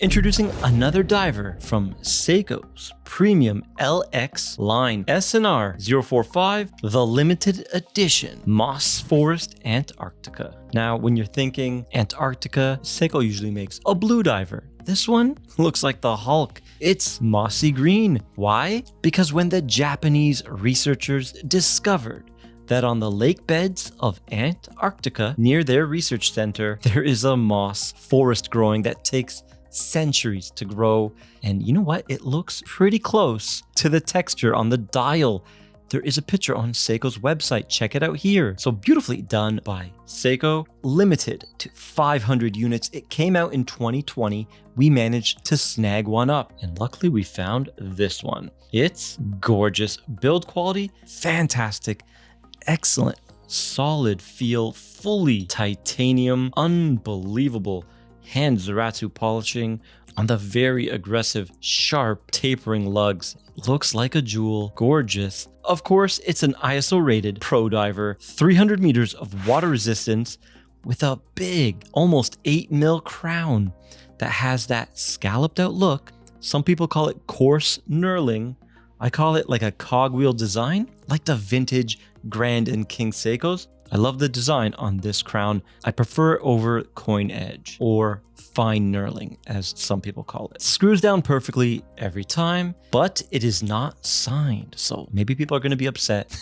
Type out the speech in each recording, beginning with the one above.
Introducing another diver from Seiko's premium LX line, SNR045, the limited edition Moss Forest Antarctica. Now, when you're thinking Antarctica, Seiko usually makes a blue diver. This one looks like the Hulk. It's mossy green. Why? Because when the Japanese researchers discovered that on the lake beds of Antarctica, near their research center, there is a moss forest growing that takes centuries to grow. And you know what? It looks pretty close to the texture on the dial. There is a picture on Seiko's website. Check it out here. So beautifully done by Seiko. Limited to 500 units. It came out in 2020. We managed to snag one up, and luckily we found this one. It's gorgeous. Build quality, fantastic. Excellent, solid feel, fully titanium, unbelievable hand Zaratsu polishing on the very aggressive, sharp, tapering lugs. Looks like a jewel, gorgeous. Of course, it's an ISO rated pro diver, 300 meters of water resistance with a big, almost 8mm crown that has that scalloped out look. Some people call it coarse knurling. I call it like a cogwheel design, like the vintage Grand and King Seikos. I love the design on this crown. I prefer it over coin edge or fine knurling, as some people call it. Screws down perfectly every time, but it is not signed, so maybe people are going to be upset.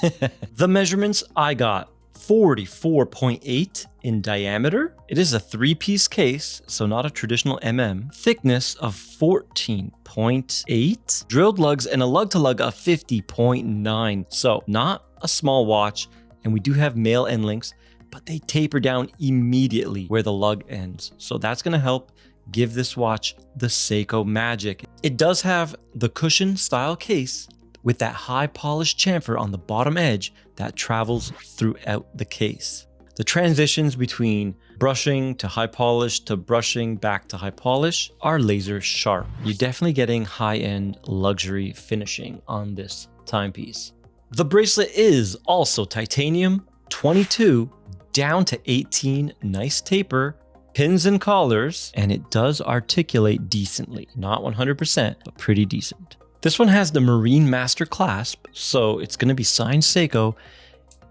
The measurements I got: 44.8 in diameter. It is a 3-piece case, so not a traditional Thickness of 14.8. Drilled lugs and a lug-to-lug of 50.9. So not a small watch, and we do have male end links, but they taper down immediately where the lug ends. So that's going to help give this watch the Seiko magic. It does have the cushion style case with that high polished chamfer on the bottom edge that travels throughout the case. The transitions between brushing to high polish to brushing back to high polish are laser sharp. You're definitely getting high-end luxury finishing on this timepiece. The bracelet is also titanium, 22 down to 18, nice taper, pins and collars, and it does articulate decently. Not 100%, but pretty decent. This one has the Marine Master clasp, so it's going to be signed Seiko,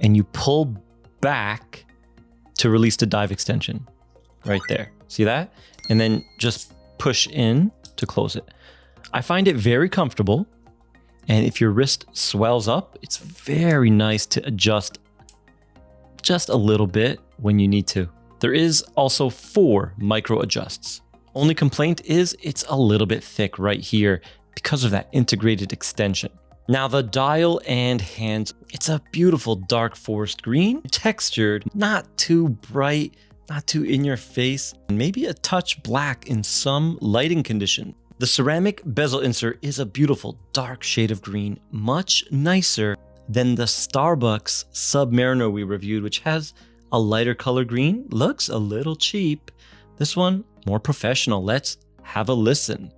and you pull back to release the dive extension right there. See that? And then just push in to close it. I find it very comfortable, and if your wrist swells up, it's very nice to adjust just a little bit when you need to. There is also 4 micro adjusts. Only complaint is it's a little bit thick right here because of that integrated extension. Now the dial and hands, it's a beautiful dark forest green, textured, not too bright, not too in your face, and maybe a touch black in some lighting condition. The ceramic bezel insert is a beautiful dark shade of green, much nicer than the Starbucks Submariner we reviewed, which has a lighter color green. Looks a little cheap. This one, more professional. Let's have a listen.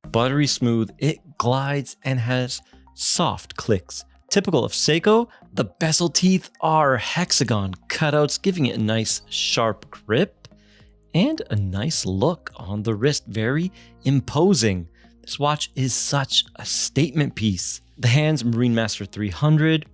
Buttery smooth, it glides and has soft clicks. Typical of Seiko, the bezel teeth are hexagon cutouts, giving it a nice sharp grip and a nice look on the wrist. Very imposing. This watch is such a statement piece. The hands, Marine Master 300,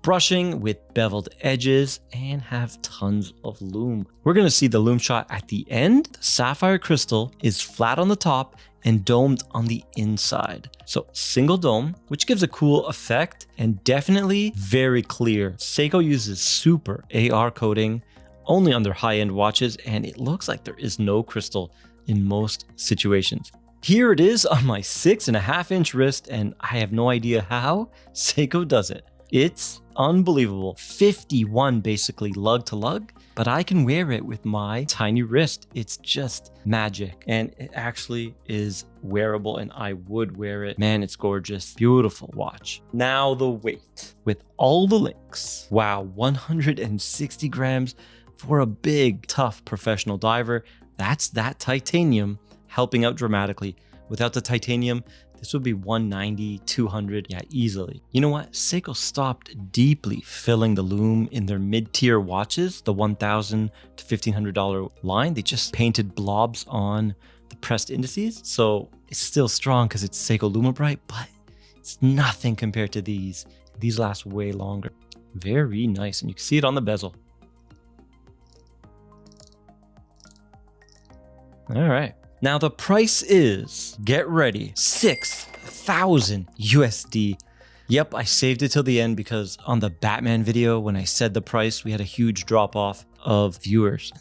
brushing with beveled edges and have tons of lume. We're going to see the lume shot at the end. The sapphire crystal is flat on the top and domed on the inside. So single dome, which gives a cool effect and definitely very clear. Seiko uses super AR coating only on their high-end watches, and it looks like there is no crystal in most situations. Here it is on my 6.5-inch wrist, and I have no idea how Seiko does it. It's unbelievable. 51 basically lug to lug, but I can wear it with my tiny wrist. It's just magic, and it actually is wearable, and I would wear it. Man, it's gorgeous. Beautiful watch. Now the weight with all the links. Wow, 160 grams for a big, tough professional diver. That's that titanium helping out dramatically. Without the titanium, This would be 190, 200, yeah, easily. You know what? Seiko stopped deeply filling the lume in their mid-tier watches, the $1,000 to $1,500 line. They just painted blobs on the pressed indices. So it's still strong because it's Seiko Lumibright, but it's nothing compared to these. These last way longer. Very nice, and you can see it on the bezel. All right. Now the price is, get ready, 6,000 USD. Yep, I saved it till the end because on the Batman video, when I said the price, we had a huge drop off of viewers.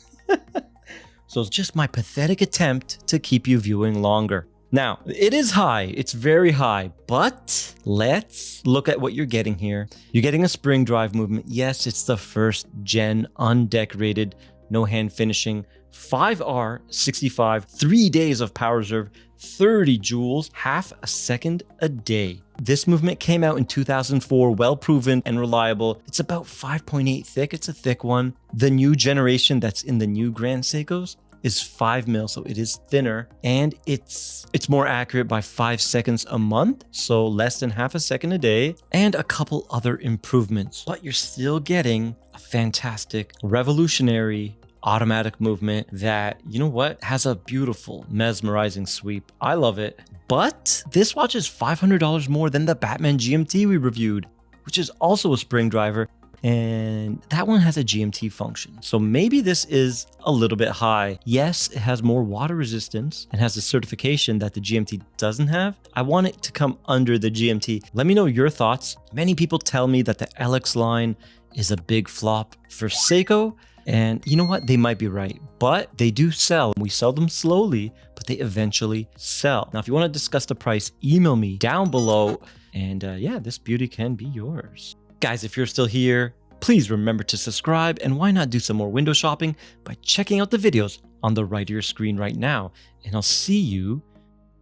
So it's just my pathetic attempt to keep you viewing longer. Now, it is high, it's very high, but let's look at what you're getting here. You're getting a spring drive movement. Yes, it's the first gen undecorated, no hand finishing, 5R65, 3 days of power reserve, 30 joules, half a second a day. This movement came out in 2004, well proven and reliable. It's about 5.8 thick, it's a thick one. The new generation that's in the new Grand Seikos is 5 mil, so it is thinner, and it's more accurate by 5 seconds a month, so less than half a second a day, and a couple other improvements. But you're still getting a fantastic, revolutionary automatic movement that, you know what, has a beautiful, mesmerizing sweep. I love it. But this watch is $500 more than the Batman GMT we reviewed, which is also a spring driver, and that one has a GMT function. So maybe this is a little bit high. Yes, it has more water resistance and has a certification that the GMT doesn't have. I want it to come under the GMT. Let me know your thoughts. Many people tell me that the LX line is a big flop for Seiko. And you know what? They might be right, but they do sell. We sell them slowly, but they eventually sell. Now, if you want to discuss the price, email me down below. And yeah, this beauty can be yours. Guys, if you're still here, please remember to subscribe, and why not do some more window shopping by checking out the videos on the right of your screen right now. And I'll see you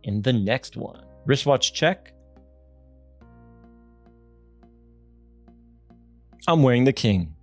in the next one. Wristwatch check. I'm wearing the King.